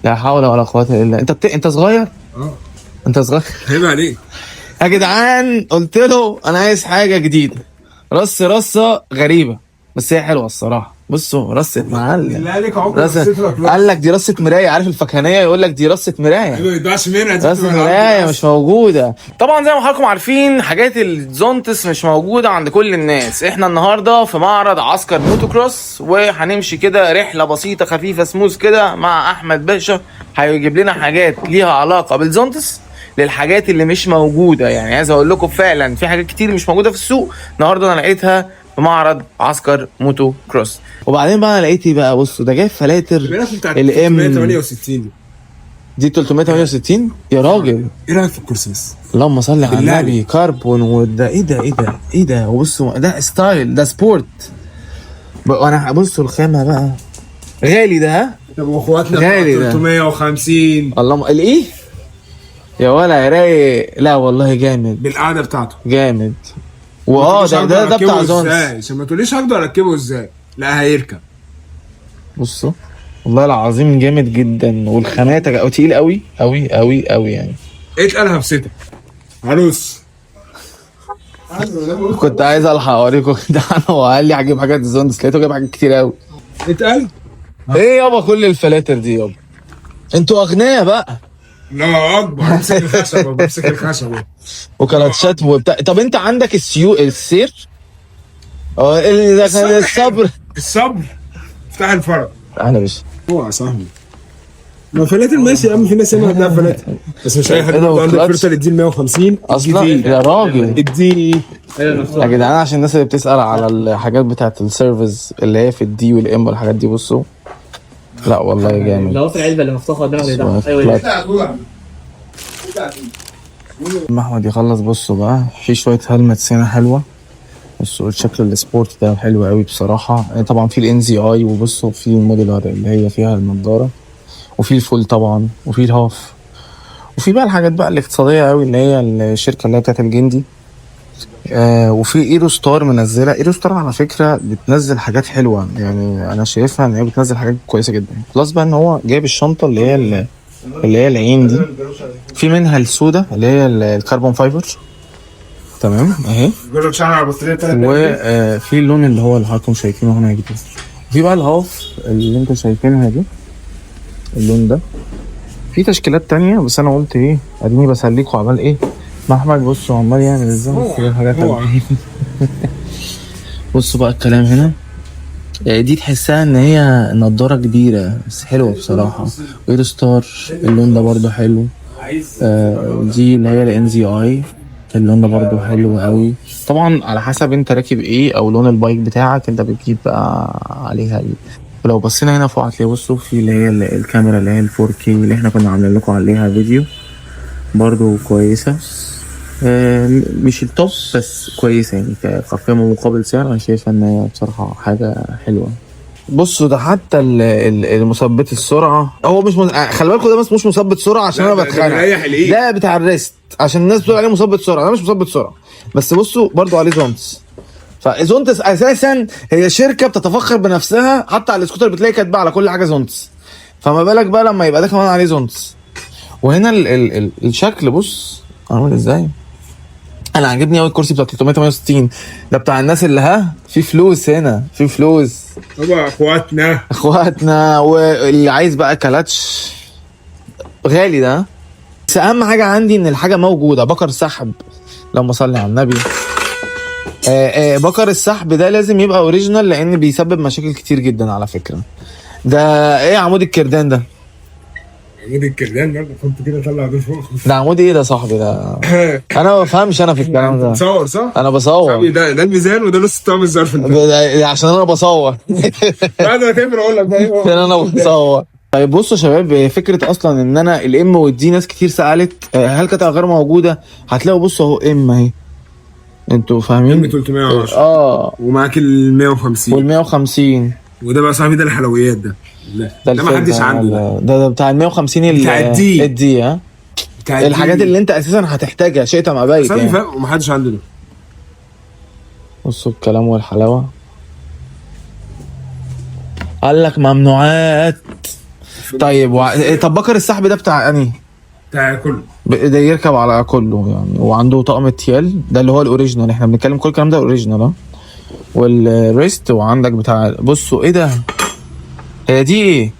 لا حول ولا قوه الا بالله. انت صغير؟ انت صغير. عيب عليك يا جدعان، قلت له انا عايز حاجه جديده. رصه غريبه بس هي حلوه الصراحه. بصوا رصه معلم. لا عليك عمر قال لك دي رصه مرايه. عارف الفكهانيه يقول لك دي رصه مرايه. ما يتباعش منها دي، رصه مرايه مش موجوده. طبعا زي ما حضراتكم عارفين حاجات الزونتس مش موجوده عند كل الناس. احنا النهارده في معرض عسكر موتو كروس، وهنمشي كده رحله بسيطه خفيفه سموث كده مع احمد باشا. هيجيب لنا حاجات ليها علاقه بالزونتس للحاجات اللي مش موجوده. يعني عايز اقول لكم فعلا في حاجات كتير مش موجوده في السوق، النهارده انا لقيتها في معرض عسكر موتو كروس. وبعدين بقى انا لقيت ايه بقى؟ بصوا ده جايب فلاتر الام 368 دي 368 يا راجل. ايه رايك في الكرسي بس؟ اللهم صل على النبي. كربون. وده ايه ده وبصوا ده ستايل، ده سبورت. وانا بصوا الخامه بقى غالي ده. ها طب واخواتنا غالي 350 اللهم الايه يا ولا يا رايق. لا والله جامد بالقعده بتاعته جامد. ده بتاع زونس. عشان ما تقوليش هقدر اركبه ازاي، لا هيركب. بصوا والله العظيم جامد جدا، والخامات تقيل قوي قوي قوي قوي يعني. اتقلها في ستة عروس. كنت عايز الحق اوريكم كده. هو قال لي هجيب حاجات زونس، لقيته جايب حاجات كتير قوي. اتقل ايه يابا كل الفلاتر دي يابا؟ انتوا اغنياء بقى. لا اكبر. امسك الخشب وكلاتشات وبتاع. طب انت عندك السير اللي كان الصبر افتح الفرق. انا مش هو يا صاحبي ما فلاتر ماشي يا عم، في ناس هنا هتلاقي فلاتر بس مش اي حد عنده فلاتر يدي 150 اصلا يا راجل. اديني يا جدعان عشان الناس اللي بتسأل على الحاجات بتاعت السيرفيس اللي هي في الدي والام والحاجات دي، بصوا لا والله جامد. لو في العلبه اللي مفتوحه قدامك ده. ايوه احمد يخلص. بصوا بقى في شويه هلمتس هنا حلوه. بصوا الشكل السبورت ده حلو قوي بصراحه. طبعا في الان زي اي، وبصوا في الموديلر اللي هي فيها النضاره، وفي الفول طبعا، وفي الهاف، وفي بقى الحاجات بقى الاقتصاديه قوي اللي هي الشركه اللي هي بتاعت الجندي. وفي ايرو ستار منزله. ايرو ستار على فكره بتنزل حاجات حلوه، يعني انا شايفها ان هي بتنزل حاجات كويسه جدا. بلس بقى ان هو جايب الشنطه اللي هي العين دي، في منها السودا اللي هي الكربون فايبر. تمام اهي. جرب شعر على البطاريه وفي اللون اللي هو اللي حضراتكم شايفينه هنا جديد. في بقى الهاف اللي انتوا شايفينها دي، اللون ده. في تشكيلات تانية بس انا قلت ايه اديني بسليكوا عمال ايه مع احمد. بصوا عمال يعمل ازاي كده حاجات. بصوا بقى الكلام هنا. دي تحسها ان هي نضاره كبيره بس حلوه بصراحه. ايرو ستار اللون ده برضو حلو. دي اللي هي الان زي اي، اللون ده برضو حلو قوي. طبعا على حسب انت راكب ايه او لون البايك بتاعك انت بتجيب بقى عليها ايه. ولو بصينا هنا فوق هتلاقي بصوا في اللي هي الكاميرا اللي هي ال4K اللي احنا كنا عاملين لكم عليها فيديو، برضو كويسه. مش التوب بس كويسه يعني كقيمه مقابل سعر. انا شايفه ان هي بصراحه حاجه حلوه. بصوا ده حتى المثبت السرعه هو مش خلي بالكم ده مش مثبت سرعه عشان انا بتخانق. ده بتاع الريست عشان الناس بتقول عليه مثبت سرعه. ده مش مثبت سرعه بس بصوا برضو عليه زونتس. فزونتس اساسا هي شركه بتتفخر بنفسها، حتى على السكوتر بتلاقي كاتبه على كل حاجه زونتس. فما بالك بقى لما يبقى ده كمان عليه زونتس. وهنا الشكل بص عامل ازاي. انا عاجبني قوي الكرسي بتاع 368 ده بتاع الناس اللي في فلوس. هنا في فلوس طبعا اخواتنا واللي عايز بقى كلاتش غالي ده. بس اهم حاجه عندي ان الحاجه موجوده. بكر سحب اللهم صل على النبي. بكر السحب ده لازم يبقى اوريجينال لان بيسبب مشاكل كتير جدا على فكره. ده ايه عمود الكردان ده؟ عمود الكردان برضه كنت كده طلع ده فوق. ده عمود ايه ده صاحبي ده؟ انا ما بفهمش انا في الكلام ده. بتصور صح؟ انا بصور. ده الميزان وده نص بتاع الظرف عشان انا بصور. بعد ما تمر اقول لك بقى ايه. عشان انا بصور. طيب بصوا يا شباب، فكره اصلا ان انا الام والدي ناس كتير سالت هل كانت غير موجوده. هتلاقوا بصوا اهو ام اهي. انتوا فاهمين؟ ام 310 ومعاك ال 150 وال 150. وده بقى صاحبي ده الحلويات ده. ده ما حدش عنده. ده بتاع ال 150 بتاع الدي ها. الحاجات اللي انت اساسا هتحتاجها شئت ام ابيت يعني. فاهم وما حدش عنده ده. بصوا الكلام والحلاوه. قال لك ممنوعات طيب طب بكر السحب ده بتاع انهي؟ بتاع كله ده يركب على كله يعني، وعنده طقم التيال ده اللي هو الاوريجينال، احنا بنتكلم كل الكلام ده اوريجينال ها. والريست، وعندك بتاع، بصوا ايه ده، هي دي ايه؟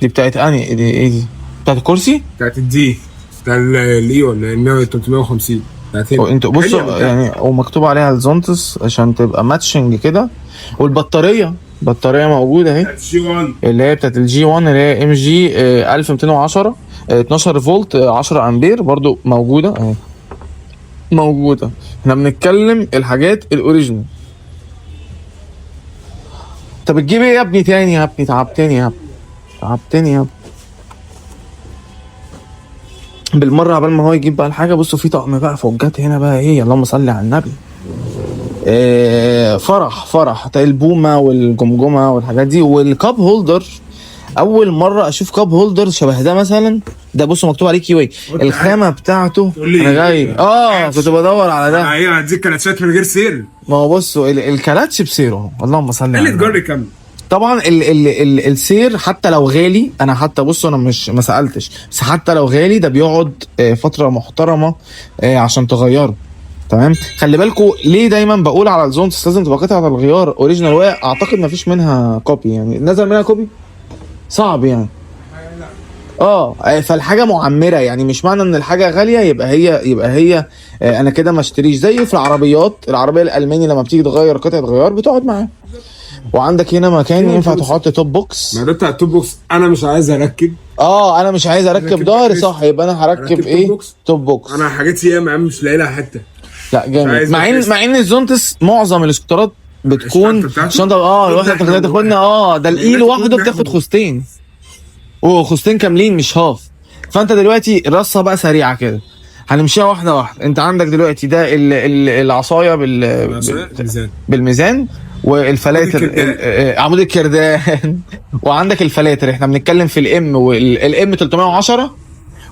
دي بتاعت انهي؟ دي ايه دي؟ بتاعت الكرسي؟ بتاعت الدي بتاع الاي ولا ال 350 بتاعت انتوا بصوا يعني، ومكتوب عليها الزونتس عشان تبقى ماتشنج كده. والبطاريه، بطاريه موجوده اهي، جي 1 اللي هي بتاعت الجي 1 اللي هي ام جي 1210 12 فولت 10 امبير برضو موجوده اهي، موجوده. احنا بنتكلم الحاجات الاوريجينال. طب بتجيب ايه يا ابني تاني يا ابني؟ تعبتني يا ابني، تعبتني يا ابني. بالمره قبل ما هو يجيب بقى الحاجه، بصوا في طقم بقى فوجات هنا بقى ايه، اللهم صل على النبي. فرح البومه والجمجمه والحاجات دي، والكاب هولدر. اول مره اشوف كاب هولدر شبه ده مثلا. ده بصوا مكتوب عليه كيو اي، الخامه بتاعته. انا جاي كنت بدور على ده. ايوه هديك كلاتشات من غير سير. ما هو بصوا الكلاتش بسيره، اللهم صل على اللي النبي. تجري كام؟ طبعا السير حتى لو غالي، انا حتى بصوا انا مش ما سالتش، بس حتى لو غالي ده بيقعد فتره محترمه عشان تغيره. تمام. خلي بالكوا ليه دايما بقول على الزونتس لازم تبقى قطعه الغيار اوريجينال، وهي اعتقد ما فيش منها كوبي، يعني نزل منها كوبي صعب يعني. فالحاجه معمره، يعني مش معنى ان الحاجه غاليه يبقى هي انا كده ما اشتريش. زي في العربيات، العربيه الالماني لما بتيجي تغير قطعه غيار بتقعد معاها. وعندك هنا مكان ينفع تحط توب بوكس. ما ده بتاع التوب بوكس، انا مش عايز اركب. انا مش عايز اركب ظهري، صح؟ يبقى انا هركب ايه؟ توب بوكس. انا حاجتي ياما يا عم مش لاقي لها حته. لا جامد. مع ان الزونتس معظم الاسكوترات بتكون شنطه. الواحده تاخدنا ده الاي لوحده بتاخد خوذتين، وخوذتين كاملين مش هاف. فانت دلوقتي رصه بقى سريعه كده، هنمشيها واحده واحده. انت عندك دلوقتي ده العصايه بالميزان، والفلاتر عمود الكردان وعندك الفلاتر. احنا بنتكلم في الام، والام 310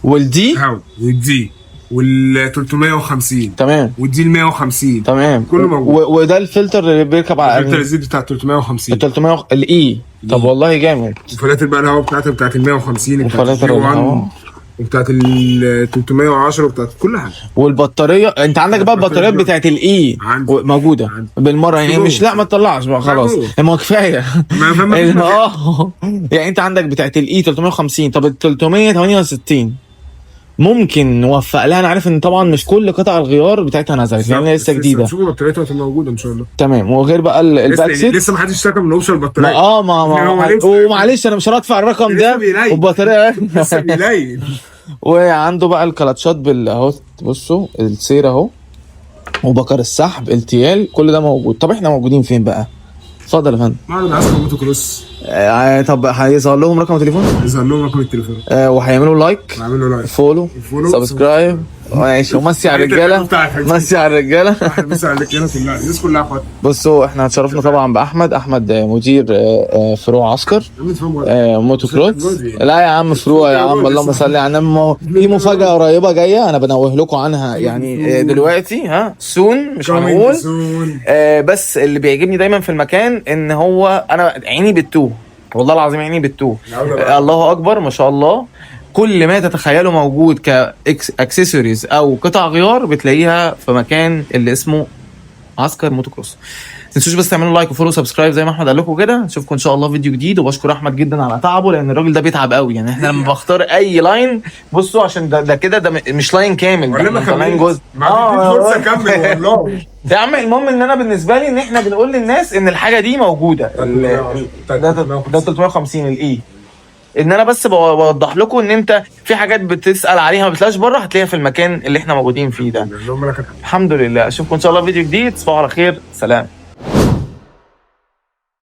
والدي وال 350 تمام، والدي ال 150 تمام، كله موجود. وده الفلتر اللي بيركب على الفلتر الزيت بتاع 350 300 الاي. طب والله جامد. وفلاتر بقى الهواء بتاعت ال 150 وفلاتر الهواء وبتاعت ال 310 وبتاعت كل حاجه. والبطاريه انت عندك بقى البطاريات بتاعت الاي موجوده بالمره يعني، مش لا ما تطلعش بقى خلاص، ما كفايه. يعني انت عندك بتاعت الاي 350. طب ال 368 ممكن نوفق لها. انا عارف ان طبعا مش كل قطع الغيار بتاعتها نزلت يعني لسه جديده. شوفوا بطاريتها هتبقى موجوده ان شاء الله. تمام. وغير بقى الباك سيت لسه ما حدش اشتكى من اوبشن البطاريه. ومعلش انا مش هدفع الرقم ده والبطاريه لسه بيلاقي. وعنده بقى الكلاتشات اهو، بصوا السير اهو، وبكر السحب التيال، كل ده موجود. طب احنا موجودين فين بقى؟ اتفضل يا فندم. معرض عسكر موتو كروس. طب هيظهر لهم رقم التليفون؟ هيظهر لهم رقم التليفون. وهيعملوا لايك، فولو سبسكرايب. ماشي. ومسي على الرجاله، مسي على الرجاله، مسي على الرجاله كلها، الناس كلها اخوات. بصوا احنا اتشرفنا طبعا باحمد مدير فروع عسكر موتو كروس. لا يا عم فروع يا عم، اللهم صل على النبي. في مفاجاه قريبه جايه انا بنوه لكم عنها يعني دلوقتي سون، مش هنقول. بس اللي بيعجبني دايما في المكان ان هو انا عيني بتوه، والله العظيم عيني بتوه. الله اكبر ما شاء الله. كل ما تتخيله موجود كاكسسوارز او قطع غيار بتلاقيها في مكان اللي اسمه عسكر موتو كروس. تنسوش بس تعملوا لايك وفولو وسبسكرايب زي ما احمد قال لكم كده. نشوفكم ان شاء الله فيديو جديد. وبشكر احمد جدا على تعبه، لان الراجل ده بيتعب قوي يعني. احنا لما بختار اي لاين، بصوا عشان ده كده ده مش لاين كامل، ده لاين جزء. فرصه كمل والله يا عم. المهم ان انا بالنسبه لي ان احنا بنقول للناس ان الحاجه دي موجوده. ده 350 الاي. ان انا بس بوضح لكم ان انت في حاجات بتسال عليها ما بتلاقيش بره، هتلاقيها في المكان اللي احنا موجودين فيه ده. الحمد لله. اشوفكم ان شاء الله في فيديو جديد. تصبحوا على خير. سلام.